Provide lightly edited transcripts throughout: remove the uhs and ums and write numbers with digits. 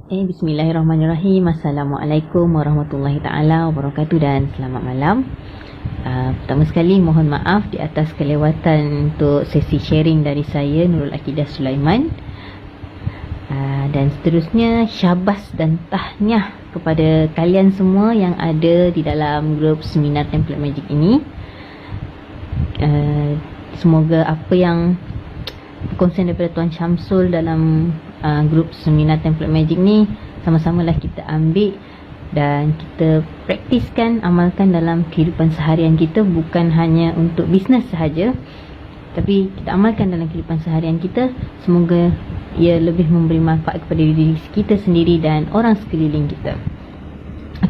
Bismillahirrahmanirrahim. Assalamualaikum warahmatullahi taala wabarakatuh dan selamat malam. Pertama sekali mohon maaf di atas kelewatan untuk sesi sharing dari saya, Nurul Akidah Sulaiman. Dan seterusnya syabas dan tahniah kepada kalian semua yang ada di dalam grup seminar Template Magic ini. Semoga apa yang berkongsian daripada Tuan Syamsul dalam grup seminar Template Magic ni sama-samalah kita ambil dan kita praktiskan, amalkan dalam kehidupan seharian kita, bukan hanya untuk bisnes sahaja, tapi kita amalkan dalam kehidupan seharian kita. Semoga ia lebih memberi manfaat kepada diri kita sendiri dan orang sekeliling kita.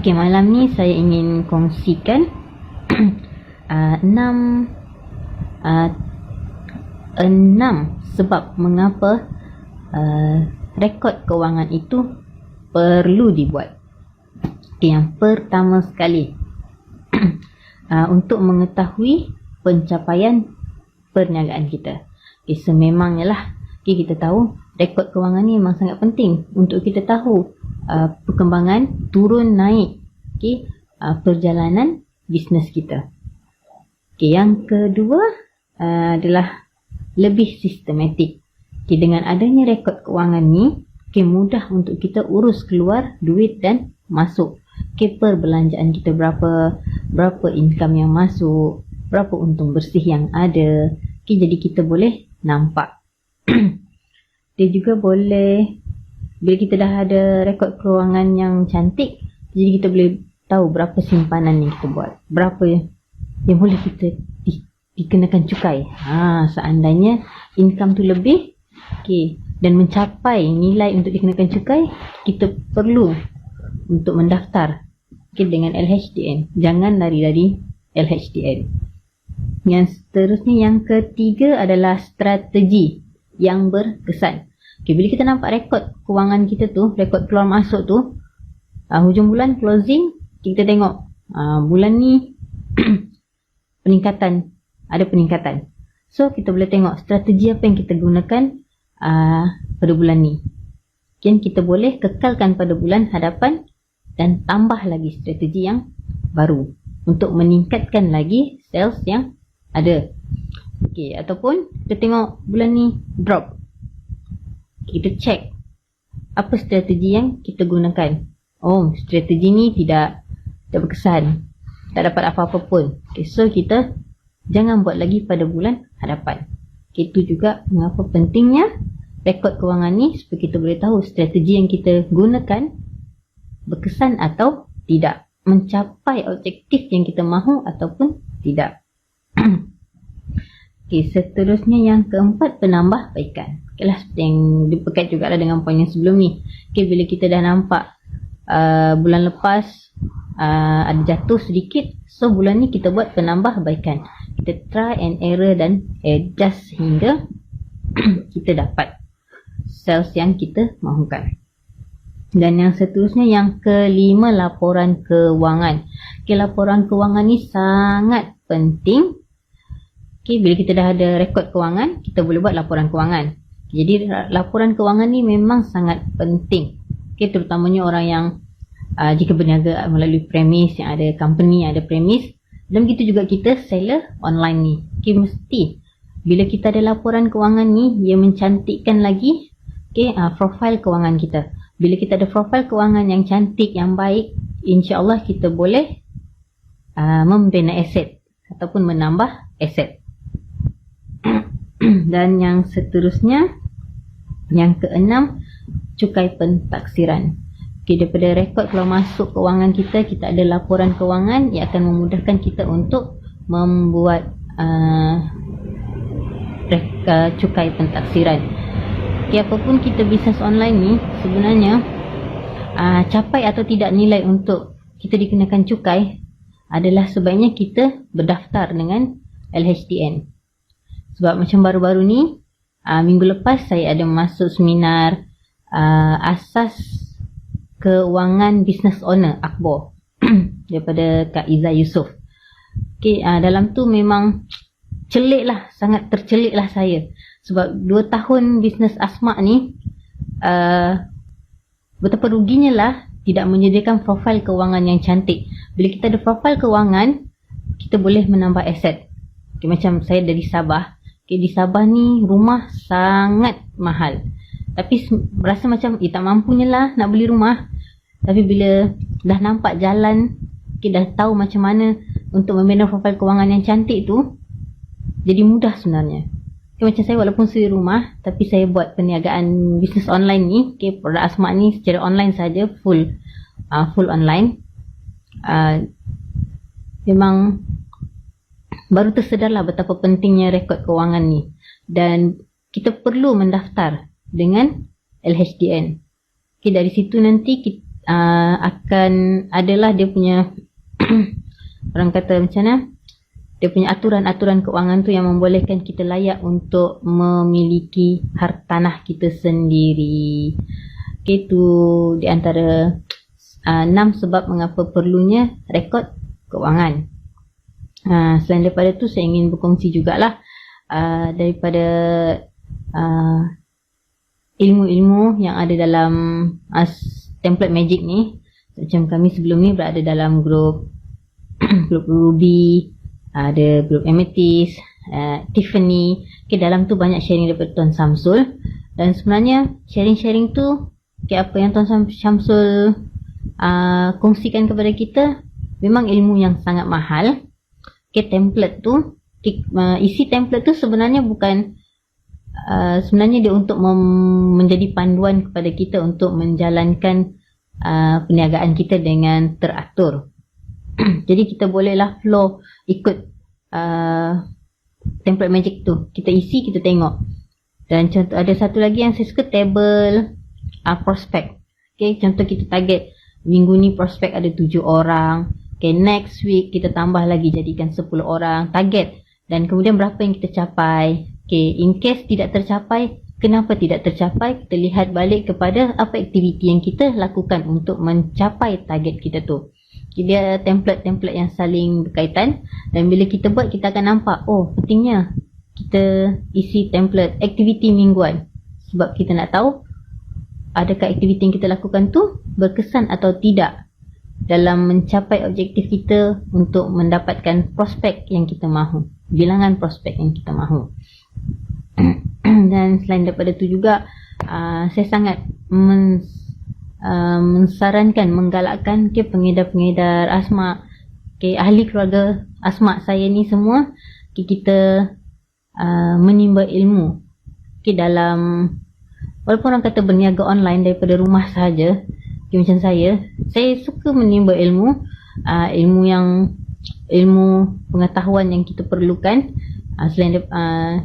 Okey, malam ni saya ingin kongsikan 6 sebab mengapa rekod kewangan itu perlu dibuat. Okay, yang pertama sekali untuk mengetahui pencapaian perniagaan kita. Okay, sememangnya lah kita tahu rekod kewangan ni memang sangat penting untuk kita tahu perkembangan turun naik perjalanan bisnes kita. Okay, yang kedua adalah lebih sistematik. Dengan adanya rekod kewangan ni, mudah untuk kita urus keluar duit dan masuk. Perbelanjaan kita berapa income yang masuk, berapa untung bersih yang ada. Jadi kita boleh nampak. Dia juga boleh, bila kita dah ada rekod kewangan yang cantik, jadi kita boleh tahu berapa simpanan yang kita buat, berapa yang boleh kita dikenakan cukai. Seandainya income tu lebih, dan mencapai nilai untuk dikenakan cukai, kita perlu untuk mendaftar dengan LHDN. Jangan lari dari LHDN. Yang seterusnya, yang ketiga adalah strategi yang berkesan. Bila kita nampak rekod kewangan kita tu, rekod keluar masuk tu, hujung bulan closing, kita tengok bulan ni ada peningkatan. So kita boleh tengok strategi apa yang kita gunakan pada bulan ni. Kita boleh kekalkan pada bulan hadapan dan tambah lagi strategi yang baru untuk meningkatkan lagi sales yang ada. Ataupun kita tengok bulan ni drop, kita check apa strategi yang kita gunakan. Strategi ni tidak berkesan, tak dapat apa-apa pun. So kita jangan buat lagi pada bulan hadapan. Itu juga mengapa pentingnya rekod kewangan ni, supaya kita boleh tahu strategi yang kita gunakan berkesan atau tidak, mencapai objektif yang kita mahu ataupun tidak. Seterusnya yang keempat, penambahbaikan. Seperti yang berkait juga dengan poin yang sebelum ni. Bila kita dah nampak bulan lepas ada jatuh sedikit, so bulan ni kita buat penambahbaikan. Kita try and error dan adjust hingga kita dapat sales yang kita mahukan. Dan yang seterusnya, yang kelima, laporan kewangan. Laporan kewangan ni sangat penting. Bila kita dah ada rekod kewangan, kita boleh buat laporan kewangan. Jadi laporan kewangan ni memang sangat penting. Terutamanya orang yang jika berniaga melalui premis, yang ada company, ada premis. Dan begitu juga kita seller online ni. Mesti bila kita ada laporan kewangan ni, ia mencantikkan lagi profil kewangan kita. Bila kita ada profil kewangan yang cantik, yang baik, insya-Allah kita boleh membina aset ataupun menambah aset. Dan yang seterusnya, yang keenam, cukai pentaksiran. Daripada rekod keluar masuk kewangan kita, kita ada laporan kewangan yang akan memudahkan kita untuk membuat cukai pentaksiran. Apapun kita bisnes online ni, sebenarnya capai atau tidak nilai untuk kita dikenakan cukai adalah sebaiknya kita berdaftar dengan LHDN. Sebab macam baru-baru ni, minggu lepas saya ada masuk seminar asas kewangan business owner Akbar daripada Kak Iza Yusof. Dalam tu memang celik lah, sangat tercelik lah saya. Sebab 2 tahun bisnes Asma ni betapa ruginya lah tidak menyediakan profil kewangan yang cantik. Bila kita ada profil kewangan, kita boleh menambah aset. Okay, macam saya dari Sabah. Okay, di Sabah ni rumah sangat mahal. Tapi rasa macam tak mampunya lah nak beli rumah. Tapi bila dah nampak jalan, okay, dah tahu macam mana untuk membina profil kewangan yang cantik tu, jadi mudah sebenarnya. Okay, macam saya walaupun suri rumah, tapi saya buat perniagaan bisnes online ni. Okay, produk Asma ni secara online saja, full online. Memang baru tersedarlah betapa pentingnya rekod kewangan ni. Dan kita perlu mendaftar dengan LHDN. Okay, dari situ nanti kita akan adalah dia punya orang kata macam mana, dia punya aturan-aturan kewangan tu yang membolehkan kita layak untuk memiliki hartanah kita sendiri. Okay, tu di antara 6 sebab mengapa perlunya rekod kewangan. Selain daripada tu, saya ingin berkongsi jugalah daripada ilmu-ilmu yang ada dalam template magic ni. Macam kami sebelum ni berada dalam grup Ruby, ada grup Amethyst, Tiffany. Okay, dalam tu banyak sharing daripada Tuan Samsul. Dan sebenarnya sharing-sharing tu, okay, apa yang Tuan Samsul kongsikan kepada kita memang ilmu yang sangat mahal. Okay, template tu, isi template tu sebenarnya bukan sebenarnya dia untuk menjadi panduan kepada kita untuk menjalankan perniagaan kita dengan teratur. Jadi kita bolehlah flow ikut template magic tu. Kita isi, kita tengok. Dan contoh ada satu lagi yang saya suka, table prospect. Okay, contoh kita target minggu ni prospek ada 7 orang. Okay, next week kita tambah lagi jadikan 10 orang target. Dan kemudian berapa yang kita capai. Okay, in case tidak tercapai, kenapa tidak tercapai? Kita lihat balik kepada apa aktiviti yang kita lakukan untuk mencapai target kita tu. Okay, dia template-template yang saling berkaitan. Dan bila kita buat, kita akan nampak, oh pentingnya kita isi template aktiviti mingguan. Sebab kita nak tahu adakah aktiviti yang kita lakukan tu berkesan atau tidak dalam mencapai objektif kita untuk mendapatkan prospek yang kita mahu, bilangan prospek yang kita mahu. Dan selain daripada itu juga, saya sangat mensarankan, menggalakkan pengedar-pengedar Asma, ahli keluarga Asma saya ni semua, kita menimba ilmu dalam, walaupun orang kata berniaga online daripada rumah sahaja. Macam saya suka menimba ilmu, ilmu pengetahuan yang kita perlukan. Selain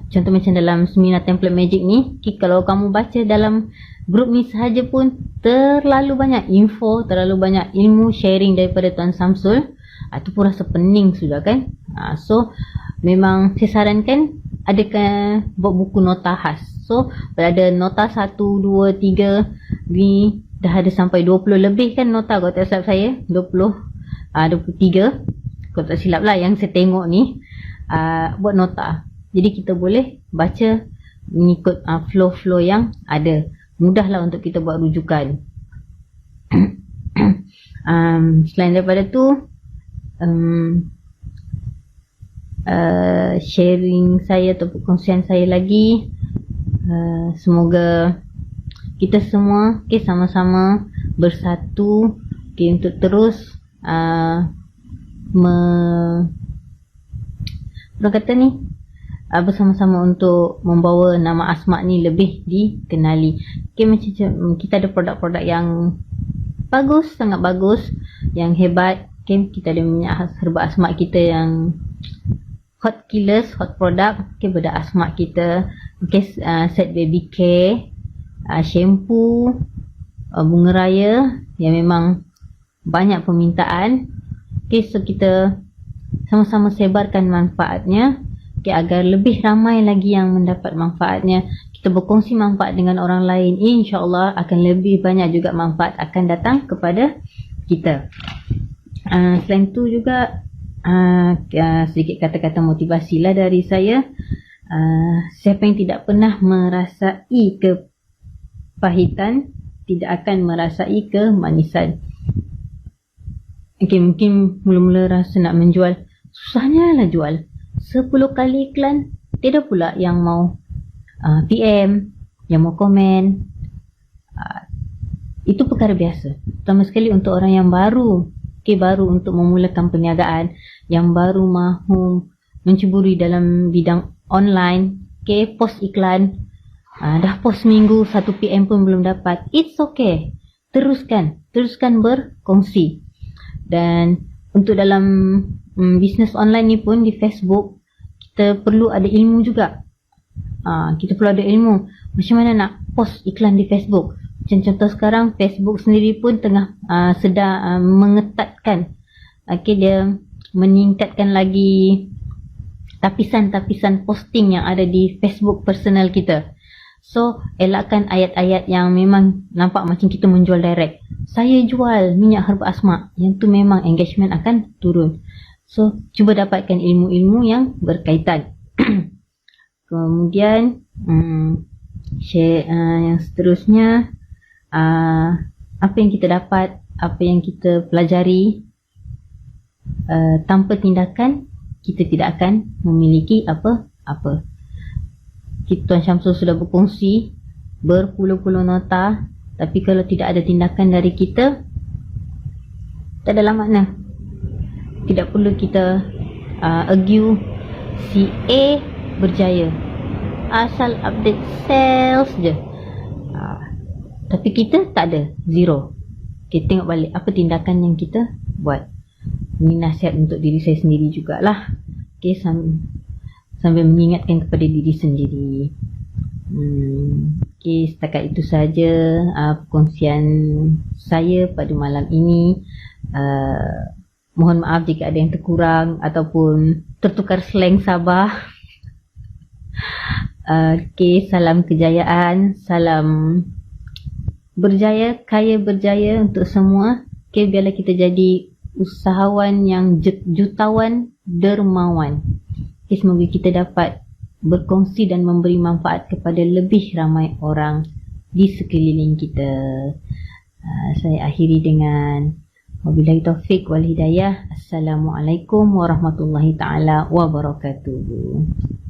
contoh macam dalam seminar template magic ni, kalau kamu baca dalam grup ni sahaja pun terlalu banyak info, terlalu banyak ilmu sharing daripada Tuan Samsul. Itu pun rasa pening sudah kan. So memang saya sarankan adakan buat buku nota khas. So ada nota 1, 2, 3 ni dah ada sampai 20 lebih kan nota, kalau tak silap saya 23 kalau tak silap lah yang saya tengok ni. Buat nota, jadi kita boleh baca mengikut flow-flow yang ada. Mudahlah untuk kita buat rujukan. Selain daripada tu, sharing saya atau perkongsian saya lagi, semoga kita semua sama-sama bersatu untuk terus bersama-sama untuk membawa nama Asma ni lebih dikenali. Macam kita ada produk-produk yang bagus, sangat bagus, yang hebat. Kita ada minyak herba Asma kita yang hot killers, hot product. bedak Asma kita. Set baby care, shampoo, bunga raya yang memang banyak permintaan. So kita sama-sama sebarkan manfaatnya, agar lebih ramai lagi yang mendapat manfaatnya. Kita berkongsi manfaat dengan orang lain, insya-Allah akan lebih banyak juga manfaat akan datang kepada kita. Selain tu juga sedikit kata-kata motivasi lah dari saya. Siapa yang tidak pernah merasai kepahitan tidak akan merasai kemanisan. Okay, mungkin mula-mula rasa nak menjual, susahnya lah jual. 10 kali iklan, tidak pula yang mau PM, yang mau komen. Itu perkara biasa. Terutama sekali untuk orang yang baru. Okay, baru untuk memulakan perniagaan, yang baru mahu menceburi dalam bidang online. Okay, post iklan. Dah post minggu, 1 PM pun belum dapat. It's okay. Teruskan berkongsi. Dan untuk dalam bisnes online ni pun di Facebook, kita perlu ada ilmu juga. Kita perlu ada ilmu macam mana nak post iklan di Facebook. Macam contoh sekarang, Facebook sendiri pun tengah sedang mengetatkan. Dia meningkatkan lagi tapisan-tapisan posting yang ada di Facebook personal kita. So, elakkan ayat-ayat yang memang nampak macam kita menjual direct. Saya jual minyak herba asma. Yang tu memang engagement akan turun. So, cuba dapatkan ilmu-ilmu yang berkaitan. Kemudian, share yang seterusnya, apa yang kita dapat, apa yang kita pelajari, tanpa tindakan, kita tidak akan memiliki apa-apa. Tuan Syamsul sudah berkongsi berpuluh-puluh nota, tapi kalau tidak ada tindakan dari kita, tak adalah makna. Tidak perlu kita argue si A berjaya, asal update sales je. Tapi kita tak ada, zero. Kita tengok balik apa tindakan yang kita buat. Ini nasihat untuk diri saya sendiri jugalah. Okay, sambil mengingatkan kepada diri sendiri. Okay, setakat itu saja perkongsian saya pada malam ini. Mohon maaf jika ada yang terkurang ataupun tertukar slang Sabah. Okay, salam kejayaan, salam berjaya, kaya berjaya untuk semua. Okay, biarlah kita jadi usahawan yang jutawan dermawan. Okay, semoga kita dapat berkongsi dan memberi manfaat kepada lebih ramai orang di sekeliling kita. Saya akhiri dengan wabillahi taufik wal hidayah. Assalamualaikum warahmatullahi taala wabarakatuh.